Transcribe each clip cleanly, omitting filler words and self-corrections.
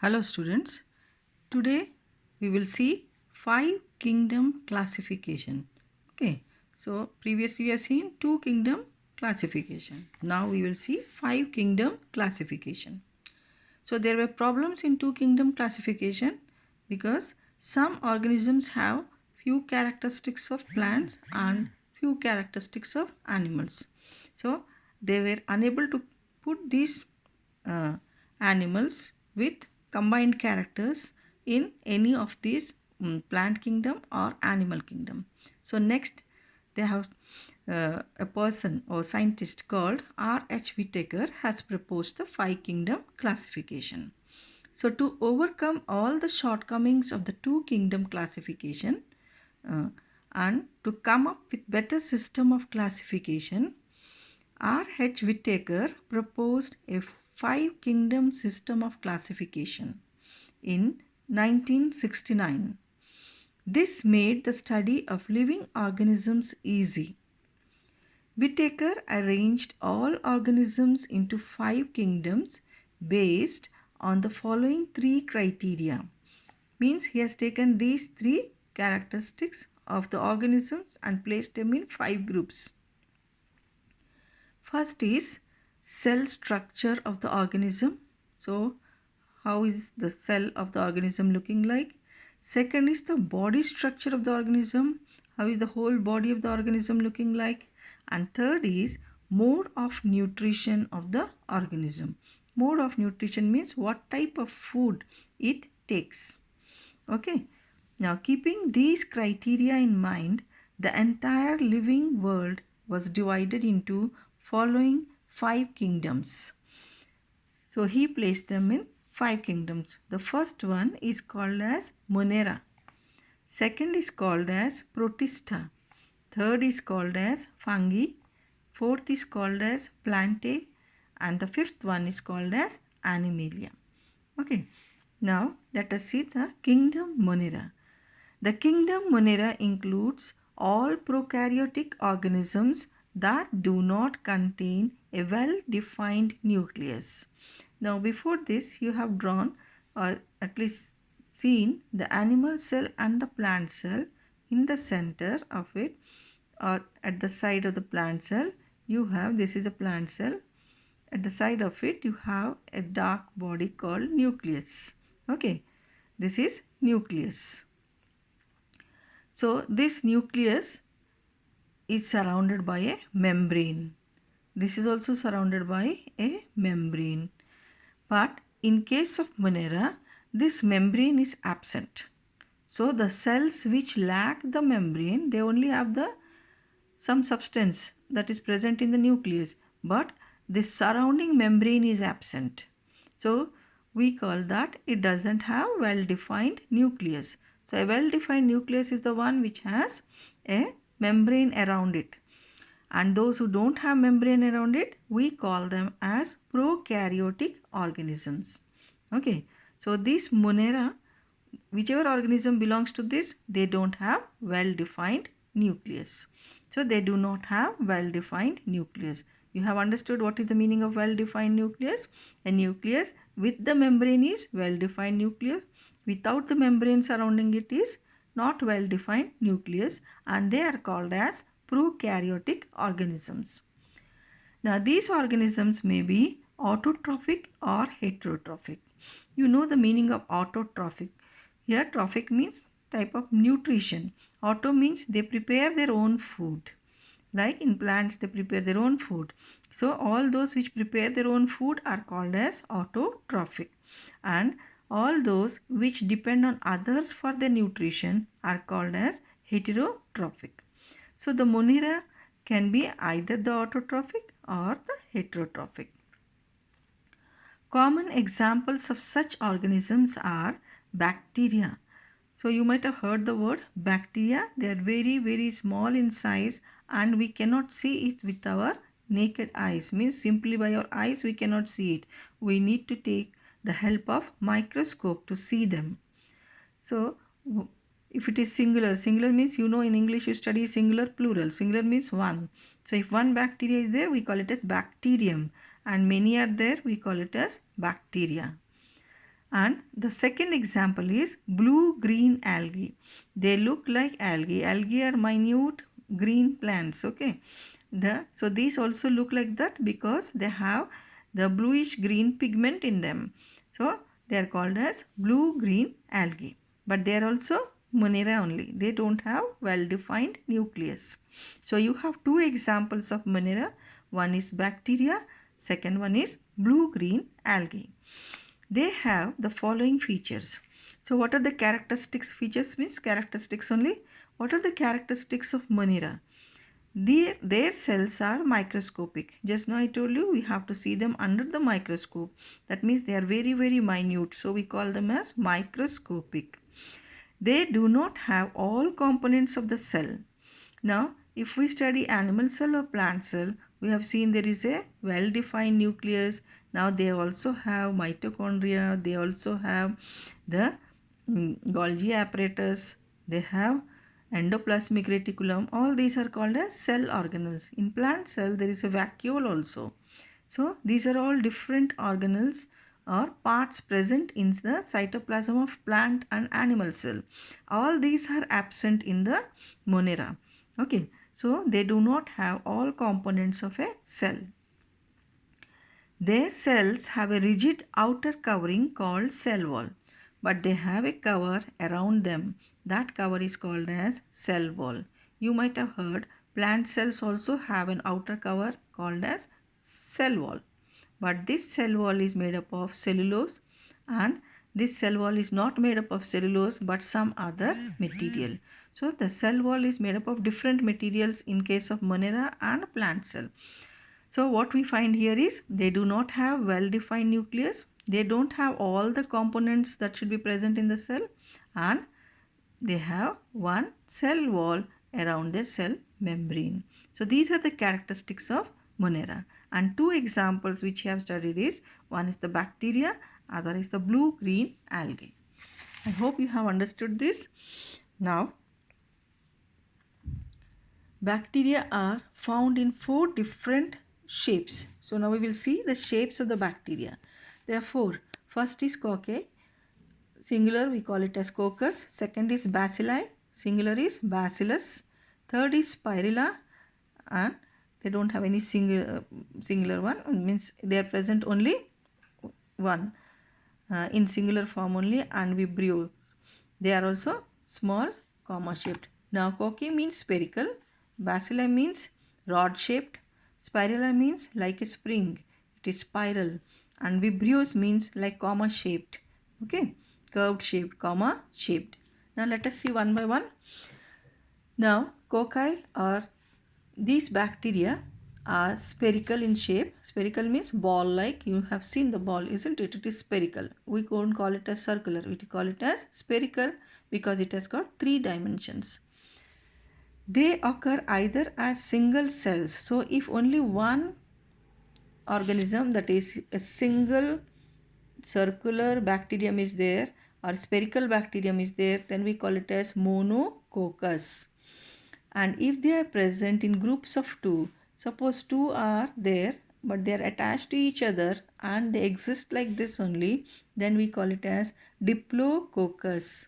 Hello students, today we will see 5 kingdom classification. Okay, so previously we have seen 2 kingdom classification. Now we will see 5 kingdom classification. So there were problems in 2 kingdom classification because some organisms have few characteristics of plants and few characteristics of animals. So they were unable to put these uh, animals with combined characters in any of these plant kingdom or animal kingdom. So next they have a person or scientist called R.H. Whittaker has proposed the 5 kingdom classification. So to overcome all the shortcomings of the 2 kingdom classification uh, and to come up with better system of classification, R.H. Whittaker proposed a 5 kingdom system of classification in 1969. This made the study of living organisms easy. Whittaker arranged all organisms into 5 kingdoms based on the following 3 criteria. Means he has taken these 3 characteristics of the organisms and placed them in 5 groups. First is cell structure of the organism. So how is the cell of the organism looking like? Second is the body structure of the organism. How is the whole body of the organism looking like? And third is mode of nutrition of the organism. Mode of nutrition means what type of food it takes. Okay. Now keeping these criteria in mind, the entire living world was divided into following 5 kingdoms. So he placed them in 5 kingdoms. The first one is called as Monera. Second is called as Protista. Third is called as Fungi. Fourth is called as Plantae. And the fifth one is called as Animalia. Okay. Now let us see the kingdom Monera. The kingdom Monera includes all prokaryotic organisms that do not contain a well-defined nucleus. Now before this you have drawn or at least seen the animal cell and the plant cell. In the center of it or at the side of the plant cell you have, this is a plant cell. At the side of it you have a dark body called nucleus. Okay, this is nucleus. So this nucleus is surrounded by a membrane. This is also surrounded by a membrane. But in case of Monera, this membrane is absent. So the cells which lack the membrane, they only have some substance that is present in the nucleus, but the surrounding membrane is absent. So we call that it doesn't have well-defined nucleus. So a well-defined nucleus is the one which has a membrane around it. And those who don't have membrane around it, we call them as prokaryotic organisms. Okay, so this Monera, whichever organism belongs to this, they don't have well-defined nucleus. So they do not have well-defined nucleus. You have understood what is the meaning of well-defined nucleus? A nucleus with the membrane is well-defined nucleus. Without the membrane surrounding it is not well-defined nucleus, and they are called as prokaryotic organisms. Now these organisms may be autotrophic or heterotrophic. You know the meaning of autotrophic. Here trophic means type of nutrition. Auto means they prepare their own food. Like in plants they prepare their own food. So all those which prepare their own food are called as autotrophic. And all those which depend on others for their nutrition are called as heterotrophic. So the Monera can be either the autotrophic or the heterotrophic. Common examples of such organisms are bacteria. So you might have heard the word bacteria. They are very, very small in size and we cannot see it with our naked eyes. Means simply by our eyes we cannot see it. We need to take the help of microscope to see them. So if it is singular, singular means, you know, in English you study singular, plural. Singular means one. So if one bacteria is there, we call it as bacterium, and many are there, we call it as bacteria. And the second example is blue-green algae. They look like algae. Algae are minute green plants. Okay. So these also look like that because they have the bluish green pigment in them. So they are called as blue-green algae. But they are also Monera only. They don't have well-defined nucleus. So you have two examples of Monera. One is bacteria. Second one is blue-green algae. They have the following features. So what are the characteristics? Features means characteristics only. What are the characteristics of Monera? Their cells are microscopic. Just now I told you we have to see them under the microscope. That means they are very, very minute. So we call them as microscopic. They do not have all components of the cell. Now, if we study animal cell or plant cell, we have seen there is a well-defined nucleus. Now they also have mitochondria. They also have the Golgi apparatus. They have endoplasmic reticulum. All these are called as cell organelles. In plant cell, there is a vacuole also. So these are all different organelles or parts present in the cytoplasm of plant and animal cell. All these are absent in the Monera. Okay, so they do not have all components of a cell. Their cells have a rigid outer covering called cell wall, but they have a cover around them. That cover is called as cell wall. You might have heard plant cells also have an outer cover called as cell wall. But this cell wall is made up of cellulose, and this cell wall is not made up of cellulose but some other material. So the cell wall is made up of different materials in case of Monera and plant cell. So what we find here is they do not have well-defined nucleus. They don't have all the components that should be present in the cell, and they have one cell wall around their cell membrane. So these are the characteristics of Monera. And two examples which you have studied is, one is the bacteria, other is the blue-green algae. I hope you have understood this. Now, bacteria are found in 4 different shapes. So now we will see the shapes of the bacteria. There are 4. First is cocci. Singular we call it as coccus. Second is bacilli. Singular is bacillus. Third is spirilla, and they don't have any singular one. It means they are present only one in singular form only, and vibrios. They are also small comma shaped. Now cocci means spherical. Bacilli means rod shaped. Spirilla means like a spring. It is spiral. And vibrios means like comma shaped. Okay. Curved shaped, comma shaped. Now let us see one by one. Now cocci are these bacteria are spherical in shape. Spherical means ball like. You have seen the ball, isn't it? It is spherical. We won't call it as circular. We call it as spherical because it has got 3 dimensions. They occur either as single cells. So if only one organism, that is a single circular bacterium is there or spherical bacterium is there, then we call it as monococcus. And if they are present in groups of 2, suppose 2 are there but they are attached to each other and they exist like this only, then we call it as diplococcus.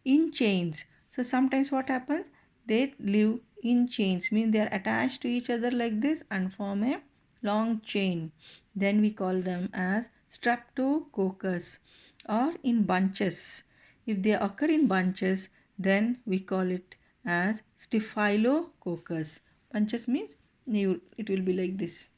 In chains, so sometimes what happens, they live in chains, mean they are attached to each other like this and form a long chain, then we call them as streptococcus. Or in bunches, if they occur in bunches, then we call it as staphylococcus. Bunches means it will be like this.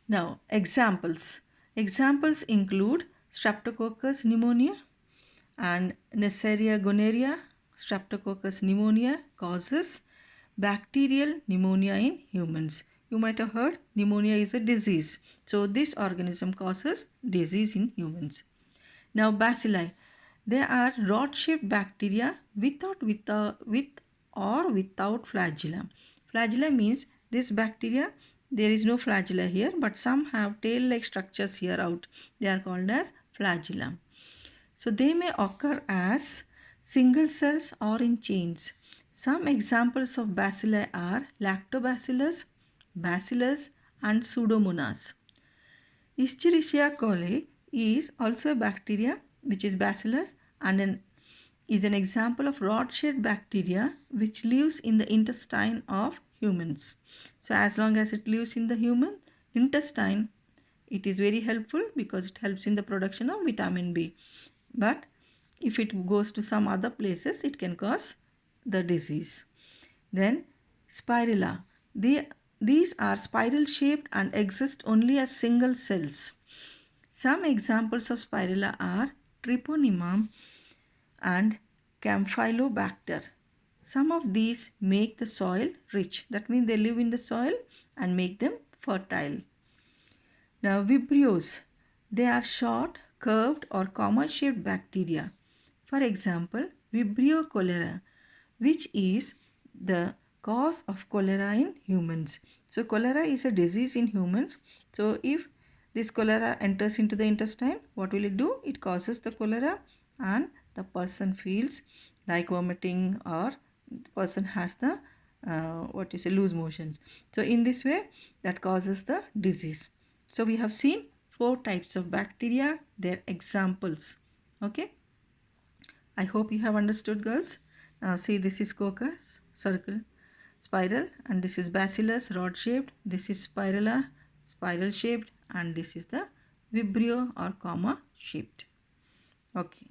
Now examples include streptococcus pneumonia and Neisseria gonorrhea. Streptococcus pneumonia causes bacterial pneumonia in humans. You might have heard pneumonia is a disease. So this organism causes disease in humans. Now bacilli, they are rod-shaped bacteria with or without flagella. Flagella means this bacteria, there is no flagella here, but some have tail-like structures here out. They are called as flagella. So they may occur as single cells or in chains. Some examples of bacilli are lactobacillus, bacillus and pseudomonas. Escherichia coli is also a bacteria which is bacillus and is an example of rod-shaped bacteria which lives in the intestine of humans. So as long as it lives in the human intestine, it is very helpful because it helps in the production of vitamin B. But if it goes to some other places, it can cause the disease. Then spirilla. These are spiral shaped and exist only as single cells. Some examples of spirilla are Treponema and Campylobacter. Some of these make the soil rich. That means they live in the soil and make them fertile. Now Vibrios. They are short, curved or comma-shaped bacteria. For example, Vibrio cholera, which is the cause of cholera in humans. So cholera is a disease in humans. So if this cholera enters into the intestine, what will it do? It causes the cholera and the person feels like vomiting, or the person has the loose motions. So in this way, that causes the disease. So we have seen 4 types of bacteria, their examples. Okay. I hope you have understood, girls. Now see, this is coccus, circle, spiral, and this is bacillus, rod shaped. This is spirilla, spiral shaped, and this is the vibrio or comma shaped. Okay.